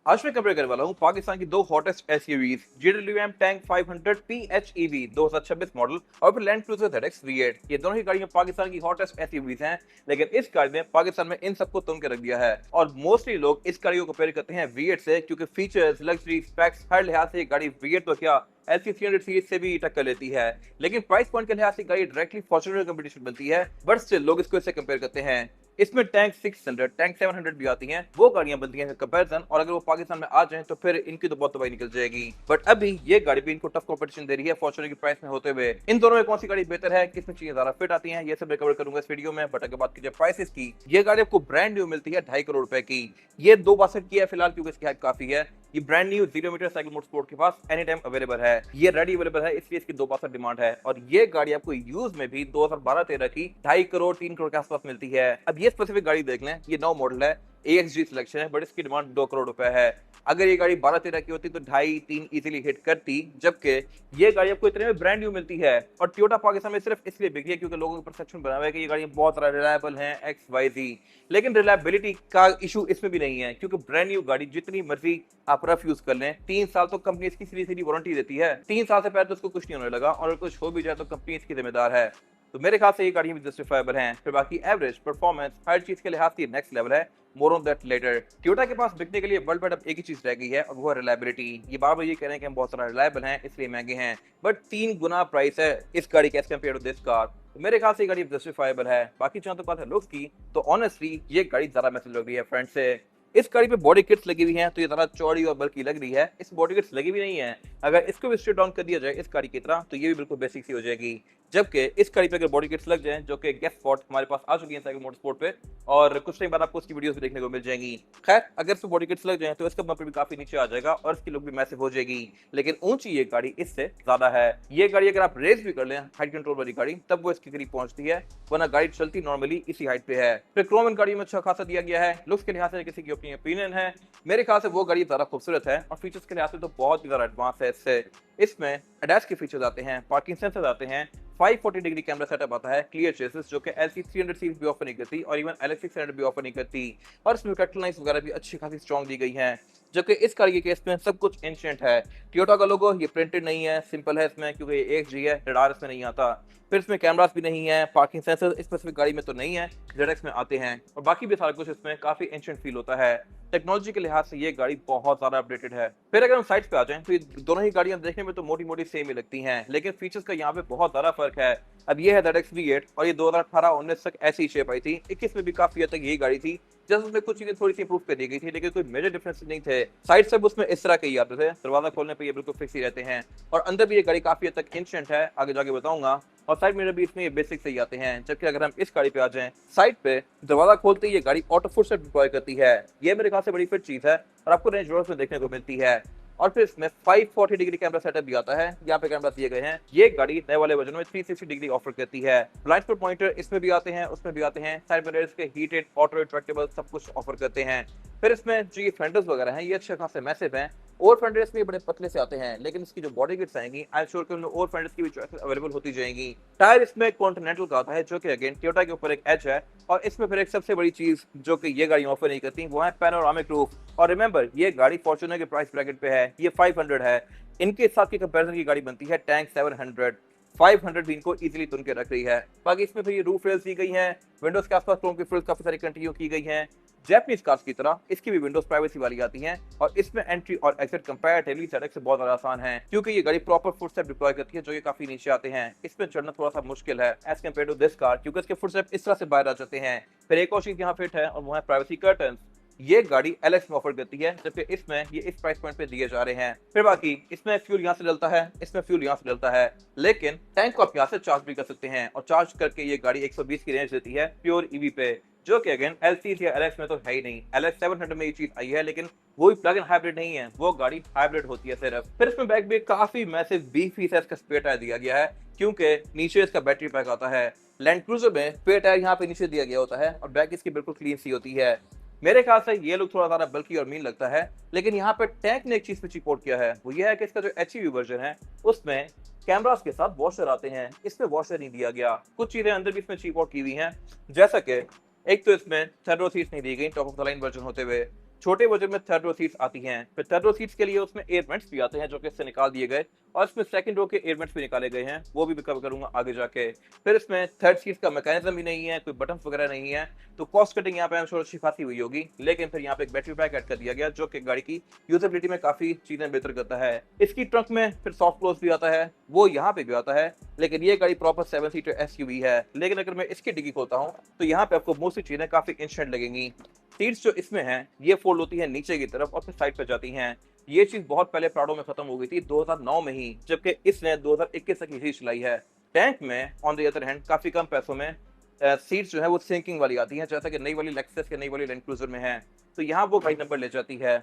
आज मैं कंपेयर करने वाला हूँ पाकिस्तान की दो hottest SUVs GWM tank 500 PHEV 2026 model और फिर लैंड क्रूजर ZX V8। ये दोनों ही गाड़ियां पाकिस्तान की हॉटेस्ट एसयूवीज हैं, लेकिन इस गाड़ी ने पाकिस्तान में इन सबको तुम के रख दिया है और मोस्टली लोग इस गाड़ी को कंपेयर करते हैं V8 से, क्योंकि फीचर्स, लग्जरी, स्पेक्स हर लिहाज से ये गाड़ी V8 तो क्या LC300 सीरीज से भी टक्कर लेती है। लेकिन प्राइस पॉइंट के लिहाज से गाड़ी डायरेक्टली फॉर्च्यूनर कंपटीशन बनती है, बट स्टिल लोग इसको इससे कंपेयर करते हैं। इसमें टैंक 600, टैंक 700 भी आती हैं, वो गाड़ियां बनती हैं कंपैरिजन, और अगर वो पाकिस्तान में आ जाएं तो फिर इनकी तो बहुत तबाही निकल जाएगी। बट अभी ये गाड़ी भी इनको टफ कंपटीशन दे रही है फॉर्च्यूनर की प्राइस में होते हुए। इन दोनों में कौन सी गाड़ी बेहतर है, किसमें चीजें ज्यादा फिट आती हैं, ये सब मैं कवर करूंगा इस वीडियो में। बट अगर बात कीजिए प्राइसेस की, ये गाड़ी आपको ब्रांड न्यू मिलती है 2.5 करोड़ रुपए की। ये 262 की है फिलहाल, क्योंकि इसकी हाइट काफी है। ये brand new 0 metre cycle motorsport के पास एनी टाइम अवेलेबल है, ये रेडी अवेलेबल है, इसलिए इसकी 262 डिमांड है। और ये गाड़ी आपको यूज में भी 2012-13 की 2.5 करोड़ 3 करोड़ के आसपास मिलती है। अब ये स्पेसिफिक गाड़ी देख लें, ये 9 मॉडल है, AXG सिलेक्शन है, बट इसकी डिमांड 2 करोड़ रुपए है। अगर ये गाड़ी 12-13 की होती तो 2.5-3 इजीली हिट करती, जबकि ये गाड़ी आपको इतने में ब्रांड न्यू मिलती है। और टोयोटा पाकिस्तान में सिर्फ इसलिए बिकी है क्योंकि लोगों का परसेप्शन बना हुआ है कि ये गाड़ी बहुत ज्यादा रिलायबल है XYZ, लेकिन रिलायबिलिटी का इशू इसमें भी नहीं है, क्योंकि ब्रांड न्यू गाड़ी जितनी मर्जी आप रफ यूज कर लें, 3 साल तो कंपनी इसकी सीधी सीधी वारंटी देती है। 3 साल से पहले तो उसको कुछ नहीं होने लगा, और अगर कुछ हो भी जाए तो कंपनी इसकी जिम्मेदार है। तो मेरे ख्याल से ये गाड़ियां भी जस्टिफाइबल हैं। फिर बाकी एवरेज परफॉर्मेंस हर चीज के लिहाज से नेक्स्ट लेवल है। More on that later. Toyota के पास बिकने के लिए वर्ल्ड वाइड अब एक ही चीज रह गई है, और वो है रिलायबिलिटी। ये बार बार ये कह रहे हैं कि हम बहुत सारा रिलायबल हैं इसलिए महंगे हैं, बट 3 गुना प्राइस है इस गाड़ी के as compare to this car. तो मेरे ख्याल से ये गाड़ी जस्टिफाइबल है। बाकी जहां तक बात है लुक्स की, तो ऑनेस्टली ये गाड़ी ज्यादा मैसेज लग रही है फ्रंट से। इस गाड़ी पे बॉडी किट्स लगी हुई हैं तो ये ज्यादा चौड़ी और बल्कि लग रही है। इस बॉडी किट्स लगी हुई नहीं है, अगर इसको भी स्ट्रिप डाउन कर दिया जाए इस गाड़ी की तरह तो ये भी बिल्कुल बेसिक सी हो जाएगी। जबकि इस गाड़ी पे अगर बॉडी किट्स लग जाएं, जो कि गेस स्पॉट हमारे पास आ चुकी है साइकिल मोटरस्पोर्ट पे, और कुछ टाइम बाद आपको उसकी वीडियोस भी देखने को मिल जाएंगी। खैर, अगर इसमें बॉडी किट्स लग जाएं तो इसका बम्पर भी काफी नीचे आ जाएगा और इसकी लुक भी मैसिव हो जाएगी, लेकिन ऊंची ये गाड़ी इससे ज्यादा है। ये गाड़ी अगर आप रेस भी कर लें हाइट कंट्रोल वाली गाड़ी, तब वो इसके करीब पहुंचती है, वरना गाड़ी चलती नॉर्मली इसी हाइट पे है। फिर क्रोम इन गाड़ी में अच्छा खासा दिया गया है। लुक्स के लिहाज से किसी की अपनी ओपिनियन है, मेरे ख्याल से वो गाड़ी ज्यादा खूबसूरत है, और फीचर्स के लिहाज से तो बहुत ही ज्यादा एडवांस है इससे। इसमें एडएस के फीचर्स आते हैं, पार्किंग सेंसर आते हैं, 540 डिग्री कैमरा सेटअप आता है, क्लियर चेसिस जो कि LC300 सीरीज भी ऑफर नहीं करती और इवन LX600 भी ऑफर नहीं करती, और इसमें कट लाइंस वगैरह भी अच्छी खासी स्ट्रॉन्ग दी गई हैं। जबकि इस गाड़ी के केस में सब कुछ एंशिएंट है। टोयोटा का लोगो ये प्रिंटेड नहीं है, सिंपल है इसमें, क्योंकि ये AXG है, रडार इसमें नहीं आता। फिर इसमें कैमरास भी नहीं है, पार्किंग सेंसर स्पेसिफिक गाड़ी में तो नहीं है, ZX में आते हैं, और बाकी भी सारा कुछ इसमें काफी एंशिएंट फील होता है। टेक्नोलॉजी के लिहाज से ये गाड़ी बहुत ज्यादा अपडेटेड है। फिर अगर हम साइड्स पे आ जाएं तो ये दोनों ही गाड़ियां देखने में तो मोटी मोटी सेम ही लगती हैं, लेकिन फीचर्स का यहाँ पे बहुत ज्यादा फर्क है। अब ये है ZX V8, और ये 2018-19 तक ऐसी शेप आई थी। 21 में भी काफी हद तक यही गाड़ी थी, जस्ट उसमें कुछ चीजें थोड़ी सी इंप्रूव कर दी गई थी, लेकिन कोई मेजर डिफरेंस नहीं थे। साइड से उसमें इस तरह के ही आते थे, दरवाजा खोलने पे ये बिल्कुल फिक्स ही रहते हैं, और अंदर भी ये गाड़ी काफी हद तक एंशिएंट है, आगे जाके बताऊंगा। और साइड मिरर भी इसमें ये बेसिक से ही आते हैं। जबकि अगर हम इस गाड़ी पे आ जाएं, साइड पे दरवाजा खोलते ही ये गाड़ी ऑटो फुट स्टेप डिप्लॉय करती है। ये मेरे ख्याल से बड़ी फिट चीज है और आपको रेंज रोवर्स में देखने को मिलती है। और फिर इसमें 540 डिग्री कैमरा सेटअप भी आता है, यहाँ पे कैमरा दिए गए हैं। ये गाड़ी नए वाले वर्जन में 360 डिग्री ऑफर करती है। ब्लाइंड स्पॉट पॉइंटर इसमें भी आते हैं, उसमें भी आते हैं। साइड मिरर्स के हीटेड ऑटो रिट्रैक्टेबल सब कुछ ऑफर करते हैं। फिर इसमें जो ये फेंडर्स वगैरह हैं ये अच्छे खासे मैसिव हैं, और फेंडर्स में बड़े पतले से आते हैं, लेकिन इसकी जो बॉडी किट्स आएंगी आई एम श्योर कि उनमें और फेंडर्स की भी चॉइसेस अवेलेबल होती जाएंगी। टायर इसमें कॉन्टिनेंटल का आता है, जो कि अगेन टोयोटा के ऊपर एक एज है। और इसमें फिर एक सबसे बड़ी चीज जो कि ये गाड़ी ऑफर नहीं करती, वो है पैनोरामिक रूफ। और रिमेंबर, ये गाड़ी फॉर्च्यूनर के प्राइस ब्रैकेट पे है, ये 500 है। इनके साथ की कंपैरिजन की गाड़ी बनती है टैंक 700, 500 भी इनको इजीली तुन के रख रही है। बाकी इसमें फिर ये रूफ रेल्स दी गई हैं, विंडोज के आसपास क्रोम की फ्रिल्स काफी सारी कंटिन्यू की गई हैं। जैपनीज कार्स की तरह इसकी भी विंडोज प्राइवेसी वाली आती हैं, और इसमें एंट्री और एग्जिट कंपैरेटिवली ZX से बहुत ज्यादा आसान है, क्योंकि ये गाड़ी प्रॉपर फुटस्टेप डिप्लॉय करती है जो ये काफी नीचे आते हैं। इसमें चढ़ना थोड़ा सा मुश्किल है as compare to this car, क्योंकि इसके फुटस्टेप इस तरह से बाहर आ जाते हैं। फिर एक और चीज यहाँ फिट है, और वो है प्राइवेसी कर्टन्स। ये गाड़ी LX में ऑफर करती है, जबकि इसमें ये इस प्राइस पॉइंट पे दिए जा रहे हैं। फिर बाकी इसमें फ्यूल यहाँ से डलता है, इसमें फ्यूल यहाँ से डलता है, लेकिन टैंक को आप यहाँ से चार्ज भी कर सकते हैं, और चार्ज करके ये गाड़ी 120 की रेंज देती है प्योर EV पे, जो कि अगेन LC या LX में तो है ही नहीं। LX700 में ये चीज आई है, लेकिन वो भी प्लग इन हाइब्रिड नहीं है, वो गाड़ी हाइब्रिड होती है सिर्फ। फिर इसमें बैक भी काफी मैसिव बीफी साइज का स्पेयर टायर दिया गया है, क्योंकि नीचे इसका बैटरी पैक आता है। लैंड क्रूजर में स्पेयर टायर यहाँ पे नीचे दिया गया होता है, और बैक इसकी बिल्कुल क्लीन सी होती है। मेरे ख्याल से ये लुक थोड़ा ज्यादा बल्कि और मीन लगता है, लेकिन यहाँ पे टैंक ने एक चीज पे चिप किया है, वो ये है कि इसका जो HEV वर्जन है उसमें कैमरास के साथ वॉशर आते हैं, इसमें वॉशर नहीं दिया गया। कुछ चीजें अंदर भी इसमें चिप आउट की हुई हैं, जैसा कि एक तो इसमें थर्डो सीट्स नहीं दी गई top of the line version होते हुए, छोटे बजट में थर्ड रो सीट्स आती हैं। फिर थर्ड रो सीट्स के लिए उसमें एयर वेंट्स भी आते हैं जो कि इससे निकाल दिए गए, और इसमें सेकंड रो के एयर वेंट्स भी निकाले गए हैं, वो भी कवर करूंगा आगे जाके। फिर इसमें थर्ड सीट्स का मैकेनिज्म भी नहीं है, कोई बटन वगैरह नहीं है, तो कॉस्ट कटिंग यहाँ पे हम अच्छी खासी हुई होगी। लेकिन फिर यहाँ पे एक बैटरी पैक ऐड कर दिया गया जो कि गाड़ी की यूजेबिलिटी में काफी चीजें बेहतर करता है। इसकी ट्रंक में फिर सॉफ्ट क्लोज भी आता है, वो यहाँ पे भी आता है, लेकिन ये गाड़ी प्रॉपर 7 सीटर एसयूवी है। लेकिन अगर मैं इसकी डिग्गी खोलता हूँ तो यहाँ पे आपको मोस्टली चीजें काफी इंस्टेंट लगेंगी। सीट्स जो इसमें हैं ये फोल्ड होती है नीचे की तरफ और फिर साइड पे जाती हैं। ये चीज बहुत पहले प्राडो में खत्म हो गई थी 2009 में ही, जबकि इसने 2021 तक ही चलाई है। टैंक में ऑन द अदर हैंड काफी कम पैसों में सीट्स जो है वो सिंकिंग वाली आती हैं, जैसा कि नई वाली लेक्सस के नई वाली लैंड क्रूजर में है। तो यहाँ वो गाड़ी नंबर ले जाती है।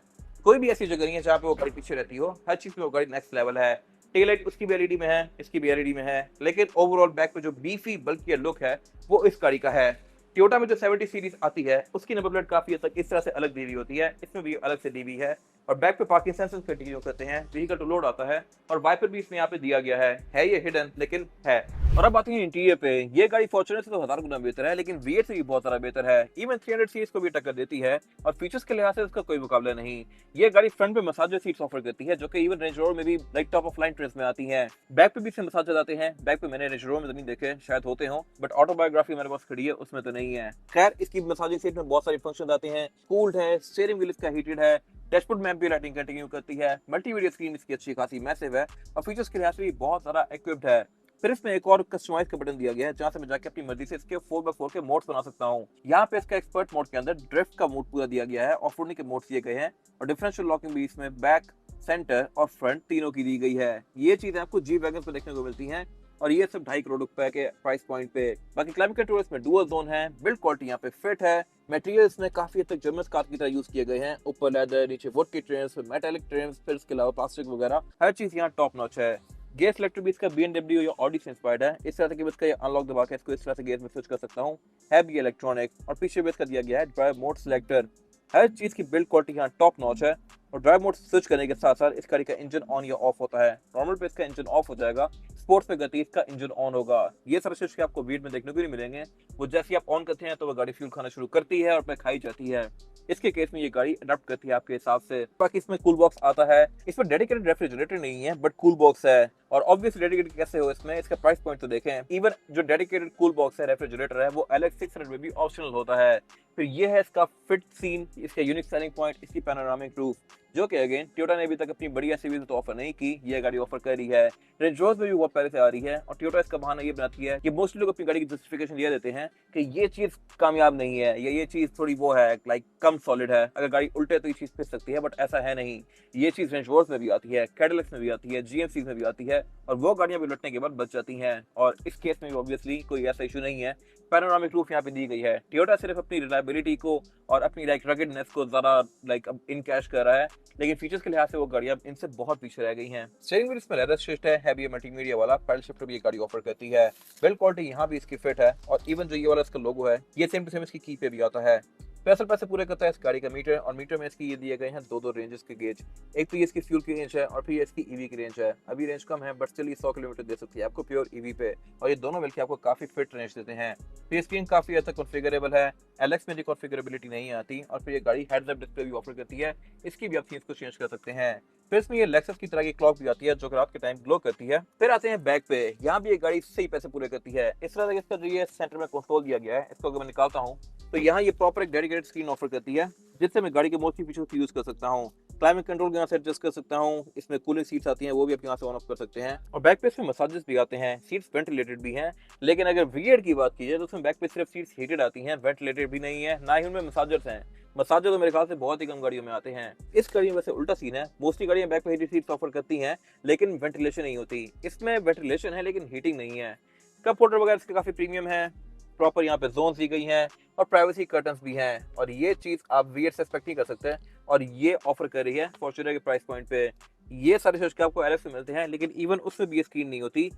कोई भी ऐसी जगह नहीं है जहाँ पे वो गाड़ी पीछे रहती हो, हर चीज में वो गाड़ी नेक्स्ट लेवल है। टेल लाइट उसकी भी एलईडी में है, इसकी भी एलईडी में है, लेकिन ओवरऑल बैक पे जो बीफी बल्कि लुक है वो इस गाड़ी का है। टोयोटा में जो 70 सीरीज आती है उसकी नंबर प्लेट काफी हद तक इस तरह से अलग दी हुई होती है, इसमें भी अलग से दी हुई है। और बैक पे पार्किंग सेंसर्स कंटिन्यू करते हैं, व्हीकल टू लोड आता है, और वाइपर भी इसमें यहाँ पे दिया गया है ये हिडन लेकिन है। और अब आती है इंटीरियर पे। ये गाड़ी फॉर्च्यूनर से तो 1000 गुना बेहतर है, लेकिन V8 से भी बहुत ज्यादा बेहतर है। इवन 300 सीरीज को भी टक्कर देती है, और फीचर्स के लिहाज से इसका कोई मुकाबला नहीं। ये गाड़ी फ्रंट पे मसाजर सीट्स ऑफर करती है जो कि इवन रेंज रोवर में भी like top of line TRIMS में आती हैं। बैक पे भी इसमें मसाजर आते हैं। बैक पे मैंने रेंज रोवर में तो नहीं देखे, शायद होते हो, बट ऑटोबायोग्राफी मेरे पास खड़ी है उसमें तो नहीं है। खैर, इसकी मसाजिंग सीट में बहुत सारे फंक्शन आते हैं। कूल्ड है, स्टीयरिंग व्हील इसका हीटेड है, डैशबोर्ड में भी लाइटिंग कंटिन्यू करती है, मल्टीमीडिया स्क्रीन इसकी अच्छी खासी मैसिव है, और फीचर्स के लिहाज से भी बहुत सारा इक्विप्ड है। फिर इसमें एक और कस्टमाइज का बटन दिया गया है जहां से मैं जाके अपनी मर्जी से इसके 4x4 के मोड्स बना सकता हूं। यहाँ पे इसका एक्सपर्ट मोड के अंदर ड्रिफ्ट का मोड पूरा दिया गया है, ऑफ रोडिंग के मोड्स दिए गए हैं, और डिफरेंशियल लॉकिंग भी इसमें बैक, सेंटर और फ्रंट तीनों की दी गई है। ये चीजें आपको जी वैगन पे देखने को मिलती हैं, और ये सब 2.5 करोड़ रुपए के प्राइस पॉइंट पे। बाकी क्लाइमेट कंट्रोल इसमें डुअल जोन है, बिल्ड क्वालिटी यहाँ पे फिट है, मटेरियल्स में काफी हद तक जर्मन कार की तरह यूज किए गए हैं। ऊपर लेदर, नीचे वुड की ट्रिम्स, मेटालिक ट्रिम्स, फिर इसके अलावा प्लास्टिक वगैरह हर चीज यहाँ टॉप नॉच है। गेयर सेलेक्टर भी इसका BMW या ऑडी से इंस्पायर्ड है। इस तरह से कि इसका ये अनलॉक दबा के इसको इस तरह से गेयर में स्विच कर सकता हूँ, है भी इलेक्ट्रॉनिक। और पीछे भी इसका दिया गया है ड्राइव मोड सिलेक्टर। हर चीज की बिल्ड क्वालिटी यहाँ टॉप नॉच है, और ड्राइव मोड स्विच करने के साथ साथ इस गाड़ी का इंजन ऑन या ऑफ होता है। नॉर्मल पे इसका इंजन ऑफ हो जाएगा, स्पोर्ट्स पे गति इसका इंजन ऑन होगा। ये सारे स्विच के आपको वीड में देखने को नहीं मिलेंगे। वो जैसे ही आप ऑन करते हैं तो वो गाड़ी फ्यूल खाना शुरू करती है और पे खाई जाती है। इसके केस में ये गाड़ी अडॉप्ट करती है आपके हिसाब से। बाकी इसमें कूल बॉक्स आता है, इसमें डेडिकेटेड रेफ्रिजरेटर नहीं है बट कूल बॉक्स है। और ऑब्वियसली डेडिकेटेड कैसे हो इसमें, इसका प्राइस पॉइंट तो देखें। इवन जो डेडिकेटेड कूल बॉक्स है, रेफ्रिजरेटर है, वो LX600 में भी ऑप्शनल होता है। फिर ये है इसका फिट सीन, इसका यूनिक सेलिंग पॉइंट, इसकी पैनोरामिक रूफ, जो कि अगेन टोयोटा ने अभी तक अपनी बड़ी एसयूवीज तो ऑफर नहीं की, ये गाड़ी ऑफर कर रही है। रेंज रोवर्स में भी बहुत पहले से आ रही है, और टोयोटा इसका बहाना ये बनाती है कि मोस्टली लोग अपनी गाड़ी की जस्टिफिकेशन ये देते हैं कि ये चीज कामयाब नहीं है, या ये चीज थोड़ी वो है, लाइक कम सॉलिड है, अगर गाड़ी उल्टे तो ये चीज फिस सकती है, बट ऐसा है नहीं। ये चीज रेंज रोवर्स में भी आती है, कैडिलक्स में भी आती है, GMC में भी आती है, और वो गाड़ियां भी उलटने के बाद बच जाती हैं। और इस केस में भी ऑब्वियसली कोई ऐसा इशू नहीं है। पैनोरामिक रूफ यहाँ पे दी गई है। टोयोटा सिर्फ अपनी रिलायबिलिटी को और अपनी लाइक रगेडनेस को ज्यादा लाइक अब इन कैश कर रहा है, लेकिन फीचर्स के लिहाज से वो गाड़ियां इनसे बहुत पीछे रह गई हैं। स्टीयरिंग व्हील इसमें लेदर शिफ्ट है, हैवी मल्टीमीडिया वाला पैडल शिफ्टर भी ये गाड़ी ऑफर करती है। बिल्ड क्वालिटी यहाँ भी इसकी फिट है, और इवन जो ये वाला इसका लोगो है ये सेम टू सेम इसकी की पे भी आता है। पैसे पूरे करता है इस गाड़ी का मीटर, और मीटर में इसकी ये दिए गए हैं दो रेंजेस के गेज। एक तो ये इसकी फ्यूल की रेंज है, और फिर इसकी ईवी की रेंज है। अभी रेंज कम है बट स्टिल ये 100 किलोमीटर दे सकती है आपको प्योर ईवी पे, और ये दोनों मिलकर आपको काफी फिट रेंज देते हैं। फिर स्क्रीन काफी हद तक कॉन्फ़िगरेबल है, LX में भी कॉन्फ़िगरेबिलिटी नहीं आती। और फिर ये गाड़ी हेड्स अप डिस्प्ले भी ऑफर करती है, इसकी भी आप थीम्स को चेंज कर सकते हैं। फिर इसमें ये लेक्सस की तरह की क्लॉक भी आती है जो रात के टाइम ग्लो करती है। फिर आते हैं बैक पे, यहाँ भी ये गाड़ी सही पैसे पूरे करती है। इस तरह से इसका जो ये सेंटर में कंट्रोल दिया गया है, इसको अगर मैं निकालता हूँ तो यहाँ ये प्रॉपर एक डेडिकेटेड स्क्रीन ऑफर करती है, जिससे मैं गाड़ी के मोस्टली फीचर्स को यूज कर सकता हूँ। क्लाइमेट कंट्रोल यहाँ से एडजस्ट कर सकता हूँ, इसमें कूलिंग सीट्स आती हैं वो भी आप यहाँ से ऑन ऑफ कर सकते हैं, और बैक पे इसमें मसाजेस भी आते हैं, सीट्स वेंटिलेटेड भी हैं। लेकिन अगर V8 की बात की जाए तो उसमें बैक पे सिर्फ सीट्स हीटेड आती हैं, वेंटिलेटेड भी नहीं है, ना ही उनमें मसाजर्स हैं। मसाजर तो मेरे ख्याल से बहुत ही कम गाड़ियों में आते हैं। इस गाड़ी में वैसे उल्टा सीन है, मोस्टली गाड़ियां बैक पे हीटेड सीट्स ऑफर करती हैं, लेकिन वेंटिलेशन नहीं होती। इसमें वेंटिलेशन है लेकिन हीटिंग नहीं है। कप होल्डर वगैरह इसके काफी प्रीमियम है, प्रॉपर यहाँ पे जोन दी गई हैं, और प्राइवेसी कर्टन्स भी हैं, और ये चीज आप V8 से एक्सपेक्ट नहीं कर सकते, और ये ऑफर कर रही है फॉर्च्यूनर के प्राइस पॉइंट पे। ये सारे शोज के आपको LX में मिलते हैं, लेकिन इवन उसमें भी ये स्क्रीन नहीं होती।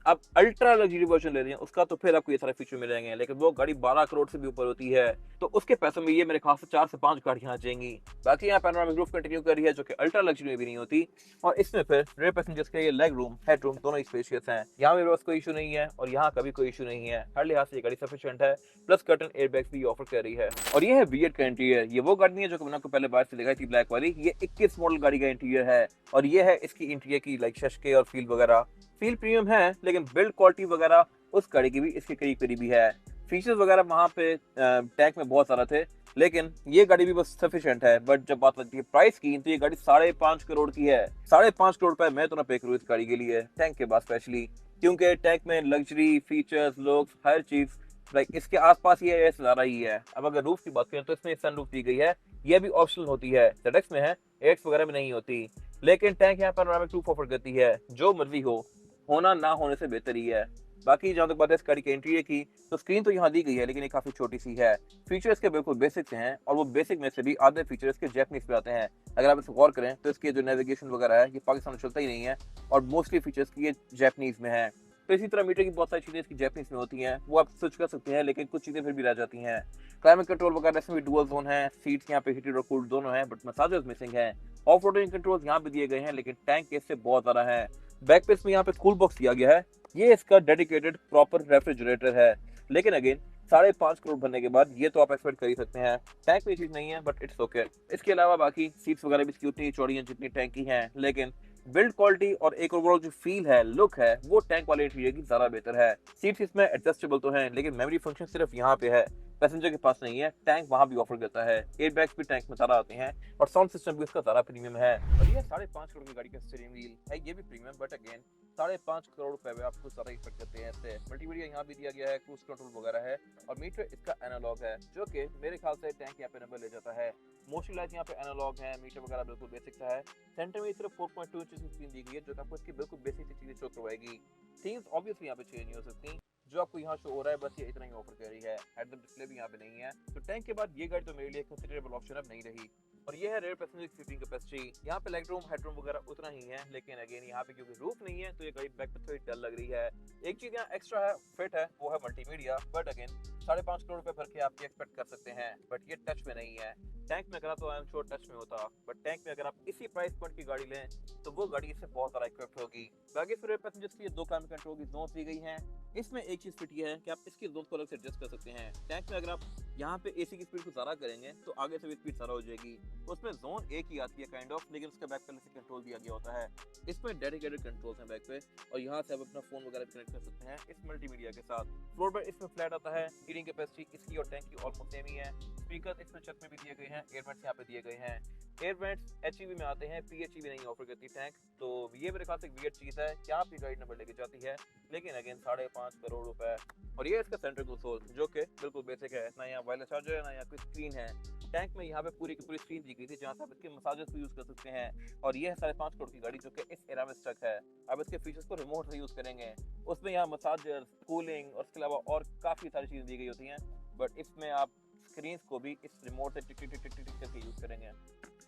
आप अल्ट्रा लग्जरी वर्जन ले रहे हैं उसका तो फिर आपको ये सारे फीचर मिलेंगे, लेकिन वो गाड़ी 12 करोड़ से भी ऊपर होती है तो उसके पैसों में ये मेरे ख्याल से 4 से 5 गाड़ियां आ जाएंगी। बाकी यहाँ पैनोरामिक रूफ कंटिन्यू कर रही है जो कि अल्ट्रा लग्जरी में भी नहीं होती, और इसमें फिर रेयर पैसेंजर्स के लिए लेग रूम हेड रूम दोनों ही स्पेशियस हैं। यहाँ मेरे पास कोई इशू नहीं है और यहाँ कभी कोई इशू नहीं है, हर लिहाज से ये गाड़ी सफिशिएंट है। प्लस कर्टन एयरबैग्स भी ऑफर कर रही है। और ये है V8 का इंटीरियर। ये वो गाड़ी नहीं है जो कि मैंने आपको पहले बाहर से दिखाई थी ब्लैक वाली, ये 21 मॉडल गाड़ी का इंटीरियर है और ये है इसकी इंटीरियर की लाइक शशके और फील वगैरह। फील प्रीमियम है लेकिन बिल्ड क्वालिटी वगैरह उस गाड़ी की भी इसके करीब करीबी है। फीचर्स वगैरह वहाँ पे टैंक में बहुत सारा थे, लेकिन ये गाड़ी भी बस सफिशिएंट है। बट जब बात आती है प्राइस की तो ये गाड़ी 5.5 करोड़ की है। 5.5 करोड़ रुपए मैं तो ना पे करूँ इस गाड़ी के लिए टैंक के बाद स्पेशली, क्योंकि टैंक में लग्जरी फीचर्स लुक्स हर चीज लाइक इसके आसपास ये नजारा ही है। अब अगर रूफ की बात करें तो इसमें सनरूफ दी गई है, ये भी ऑप्शनल होती है, ZX में है, एट्स वगैरह में नहीं होती। लेकिन टैंक यहाँ पैनोरामिक रूफ ऑफर करती है, जो मर्जी हो, होना ना होने से बेहतर ही है। बाकी जहाँ तक बात है इस गाड़ी के इंटीरियर की तो स्क्रीन तो यहाँ दी गई है लेकिन ये काफी छोटी सी है। फीचर्स के बिल्कुल बेसिक से हैं और वो बेसिक में से भी आधे फीचर्स के जैपनीज पे आते हैं। अगर आप इसे गौर करें तो इसके जो नेविगेशन वगैरह है ये पाकिस्तान में चलता ही नहीं है और मोस्टली फीचर्स की ये जैपनीज में है। तो इसी तरह मीटर की बहुत सारी चीजें इसकी जैपनीज में होती हैं, वो आप स्विच कर सकते हैं, लेकिन कुछ चीजें फिर भी रह जाती हैं। क्लाइमेट कंट्रोल वगैरह इसमें भी डुअल जोन है, सीट्स यहाँ पे हीटेड और कूल्ड दोनों हैं, बट मसाजर्स मिसिंग है। ऑफ रोडिंग कंट्रोल्स यहाँ पे दिए गए हैं लेकिन टैंक इससे बहुत ज्यादा है। बैक पे इसमें यहाँ पे कूल बॉक्स दिया गया है, ये इसका डेडिकेटेड प्रॉपर रेफ्रिजरेटर है। लेकिन अगेन 5.5 करोड़ बनने के बाद ये तो आप एक्सपेक्ट कर ही सकते हैं। टैंक में ये चीज नहीं है बट इट्स ओके। इसके अलावा बाकी सीट्स वगैरह भी इसकी उतनी चौड़ी हैं जितनी टैंक की हैं, लेकिन बिल्ड क्वालिटी और एक ओवरऑल जो फील है लुक है वो टैंक वाले इंटीरियर की ज्यादा बेहतर है। सीट्स इसमें एडजस्टेबल तो हैं लेकिन मेमोरी फंक्शन सिर्फ यहाँ पे है, पैसेंजर के पास नहीं है। टैंक वहां भी ऑफर करता है, एयरबैग्स भी टैंक में सारा आते हैं और साउंड सिस्टम भी उसका सारा प्रीमियम है। और ये 5.5 करोड़ की गाड़ी का स्टीयरिंग व्हील है, ये भी प्रीमियम, बट अगेन 5.5 करोड़ रुपए में आपको सारा एक्सपेक्ट करते हैं इससे। मल्टीमीडिया यहाँ भी दिया गया है, क्रूज कंट्रोल वगैरह है और मीटर इसका एनालॉग है जो कि मेरे ख्याल से टैंक यहाँ पे नंबर ले जाता है। मोस्टली लाइट यहाँ पे एनालॉग है, मीटर वगैरह बिल्कुल बेसिक सा है। सेंटर में सिर्फ 4.2 इंच की स्क्रीन दी गई है जो आपको इसकी बिल्कुल बेसिक सी चीजें शो करवाएगी। थीम्स ऑब्वियसली यहाँ पे चेंज नहीं हो सकती, जो आपको यहाँ शो हो रहा है बस ये इतना ही ऑफर कर रही है। हेड अप डिस्प्ले भी यहाँ पे नहीं है, तो टैंक के बाद ये गाड़ी तो मेरे लिए कंसीडरेबल ऑप्शन अब नहीं रही। और ये है रेयर पैसेंजर सीटिंग कैपेसिटी। यहाँ पे लेग रूम हेड रूम वगैरह उतना ही है, लेकिन अगेन यहाँ पे क्योंकि रूफ नहीं है तो ये गाड़ी बैक पे थोड़ी डल लग रही है। एक चीज यहाँ एक्स्ट्रा है फिट है वो है मल्टीमीडिया, बट अगेन 5.5 करोड़ रुपए भर के आप ये एक्सपेक्ट कर सकते हैं, बट ये टच में नहीं है। टैंक में अगर तो आई एम श्योर टच में होता, बट टैंक में अगर आप इसी प्राइस पॉइंट की गाड़ी लें तो वो गाड़ी इससे बहुत ज्यादा इक्विप्ड होगी। बाकी फिर पैसेंजर्स के लिए 2 क्लाइमेट कंट्रोल की जोन दी गई हैं। इसमें एक चीज फिट है कि आप इसकी जोन को अलग से एडजस्ट कर सकते हैं। टैंक में अगर आप यहाँ पे एसी की स्पीड को ज्यादा करेंगे तो आगे से भी स्पीड ज्यादा हो जाएगी। उसमें जोन एक ही आती है काइंड ऑफ, लेकिन उसका बैक पहले से कंट्रोल दिया गया होता है। इसमें डेडिकेटेड कंट्रोल्स हैं बैक पे और यहाँ से आप अपना फोन वगैरह कनेक्ट कर सकते हैं इस मल्टीमीडिया के साथ। फ्लोर पर इसमें फ्लैट आता है। सीटिंग कैपेसिटी इसकी और टैंक की ऑलमोस्ट सेम ही है। स्पीकर इसमें छत में भी दिए गए हैं, एयरवेंट्स यहाँ पे दिए गए हैं। एयरवेंट्स HEV में आते हैं, PHEV नहीं ऑफर करती टैंक, तो ये मेरे ख्याल से एक वियर्ड चीज है क्या आपकी गाड़ी नंबर लेके जाती है, लेकिन अगेन 5.5 करोड़ रुपए। और ये इसका सेंटर कंसोल जो कि बिल्कुल बेसिक है, ना यहाँ वायरलेस चार्जर है ना यहाँ कोई स्क्रीन है। टैंक में यहाँ पे पूरी की पूरी स्क्रीन दी गई थी जहाँ से आप इसके मसाजर्स को यूज कर सकते हैं। और ये है 5.5 करोड़ की गाड़ी जो कि इस एरा में स्टक है। अब इसके फीचर्स को रिमोट से यूज करेंगे, उसमें यहाँ मसाजर कूलिंग और इसके अलावा और काफी सारी चीजें दी गई होती हैं, बट इसमें आप स्क्रीन को भी इस रिमोट से टिक टिक टिक टिक टिक करके यूज करेंगे।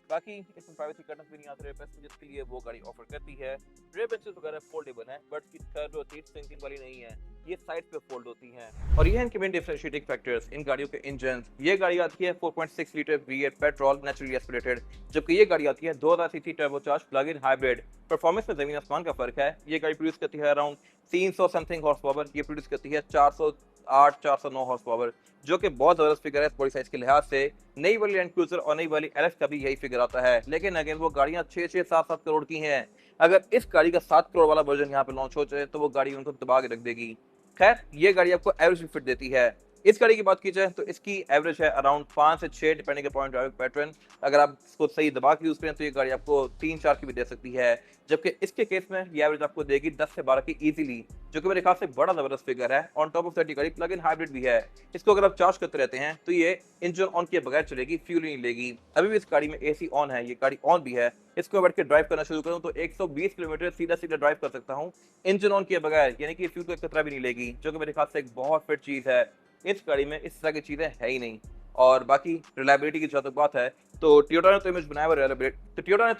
बाकी इसमें प्राइवेसी कर्टन भी नहीं आते रेयर पैसेंजर्स के लिए, वो गाड़ी ऑफर करती है। रेयर बेंचेस वगैरह फोल्डेबल हैं, बट इसकी थर्ड और सीट सिंकिंग वाली नहीं है, ये साइड पे फोल्ड होती हैं। और ये है इनके मेन डिफरेंशिएटिंग फैक्टर्स इन गाड़ियों के इंजन। ये गाड़ी आती है 4.6 litre V8 petrol naturally aspirated, जबकि ये गाड़ी आती है 2000 CC turbocharge plug in hybrid. Performance में जमीन आसमान का फर्क है। ये गाड़ी प्रोड्यूस करती है अराउंड 300 समथिंग हॉर्स पावर, ये प्रोड्यूस करती है 408 409 हॉर्स पावर, जो कि बहुत जबरदस्त फिगर है बॉडी साइज के लिहाज से। नई वाली लैंड क्रूजर और नई वाली LS का भी यही फिगर आता है, लेकिन अगेन वो गाड़ियां 6-6 7-7 करोड़ की हैं। अगर इस गाड़ी का 7 करोड़ वाला वर्जन यहाँ पे लॉन्च हो जाए तो वो गाड़ी उनको दबा के रख देगी। खैर ये गाड़ी आपको एवरेज फिट देती है। इस गाड़ी की बात की जाए तो इसकी एवरेज है अराउंड 5 से 6 डिपेंडिंग अपॉन ड्राइविंग पैटर्न। अगर आप इसको सही दबा के यूज करें तो ये गाड़ी आपको 3-4 की भी दे सकती है, जबकि इसके केस में ये एवरेज आपको देगी 10 से 12 की इजीली, जो कि मेरे ख्याल से बड़ा जबरदस्त फिगर है। ऑन टॉप ऑफ दैट ये गाड़ी प्लग इन हाइब्रिड भी है। इसको अगर आप चार्ज करते रहते हैं तो ये इंजन ऑन किए बगैर चलेगी, फ्यूल नहीं लेगी। अभी भी इस गाड़ी में AC ऑन है, ये गाड़ी ऑन भी है। इसको बैठ के ड्राइव करना शुरू करूं तो 120 किलोमीटर सीधा सीधा ड्राइव कर सकता हूं इंजन ऑन किए बगैर, यानी कि फ्यूल को एक कतरा भी नहीं लेगी, जो कि मेरे ख्याल से एक बहुत फिट चीज है। इस गाड़ी में इस तरह की चीजें है ही नहीं। और बाकी रिलायबिलिटी की जहाँ तक बात है तो टोयोटा ने तो इमेज बनाया हुआ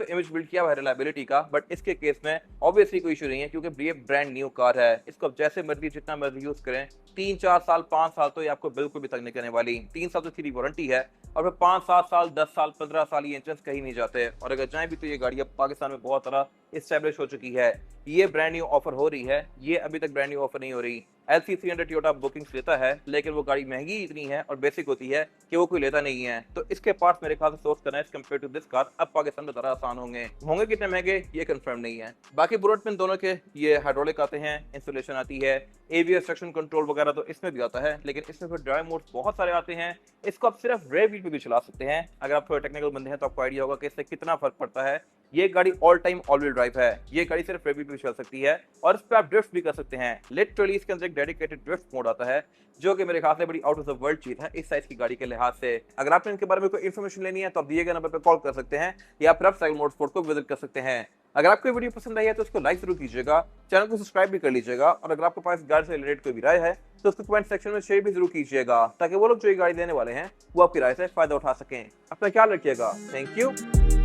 इमेज बिल्ड किया हुआ है रिलायबिलिटी का, बट इसके केस में ऑब्वियसली कोई इशू नहीं है क्योंकि ये ब्रांड न्यू कार है। इसको आप जैसे मर्जी जितना मर्जी यूज करें, 3-4 साल 5 साल तो ये आपको बिल्कुल भी तंग नहीं करने वाली। 3 साल तो सीधी वारंटी है और फिर 5-7 साल 10 साल 15 साल ये इंजन कहीं नहीं जाते, और अगर जाए भी तो ये गाड़ी अब पाकिस्तान में बहुत तरह इस्टेब्लिश हो चुकी है। ये ब्रांड न्यू ऑफर हो रही है, ये अभी तक ब्रांड न्यू ऑफर नहीं हो रही। LC300 टोयोटा बुकिंग्स लेता है लेकिन वो गाड़ी महंगी इतनी है और बेसिक होती है कि वो कोई लेता नहीं है, तो इसके पार्ट्स मेरे ख्याल से सोर्स करना as compare to this car अब पाकिस्तान में ज़रा आसान होंगे कितने महंगे ये कंफर्म नहीं है। बाकी बुलेट पिन दोनों के ये हाइड्रोलिक आते हैं, इंस्टॉलेशन आती है, ABS ट्रैक्शन कंट्रोल वगैरह तो इसमें भी आता है, लेकिन इसमें फिर ड्राइव मोड्स बहुत सारे आते हैं। इसको आप सिर्फ रेयर व्हील पे भी चला सकते हैं। अगर आप थोड़े टेक्निकल बंदे हैं तो आपको आइडिया होगा कि इससे कितना फर्क पड़ता है। ये गाड़ी all time all wheel drive है, ये गाड़ी सिर्फ रेयर व्हील पे भी चल सकती है और इस पे आप ड्रिफ्ट भी कर सकते हैं। लिटरली इसके अंदर एक डेडिकेटेड ड्रिफ्ट मोड आता है जो कि मेरे ख्याल से बड़ी आउट ऑफ द वर्ल्ड चीज है इस साइज की गाड़ी के लिहाज से। अगर आपने इनके बारे में कोई इन्फॉर्मेशन लेनी है तो आप दिए गए नंबर पर कॉल कर सकते हैं या फिर आप साइकिल मोटरस्पोर्ट को विजिट कर सकते हैं। अगर आपको वीडियो पसंद आई है तो उसको लाइक जरूर कीजिएगा, चैनल को सब्सक्राइब भी कर लीजिएगा, और अगर आपके पास गाड़ी से रिलेटेड कोई भी राय है तो उसको कमेंट सेक्शन में शेयर भी जरूर कीजिएगा ताकि वो लोग जो ये गाड़ी लेने वाले हैं वो आपकी राय से फायदा उठा सकें। अपना ख्याल रखिएगा। Thank you.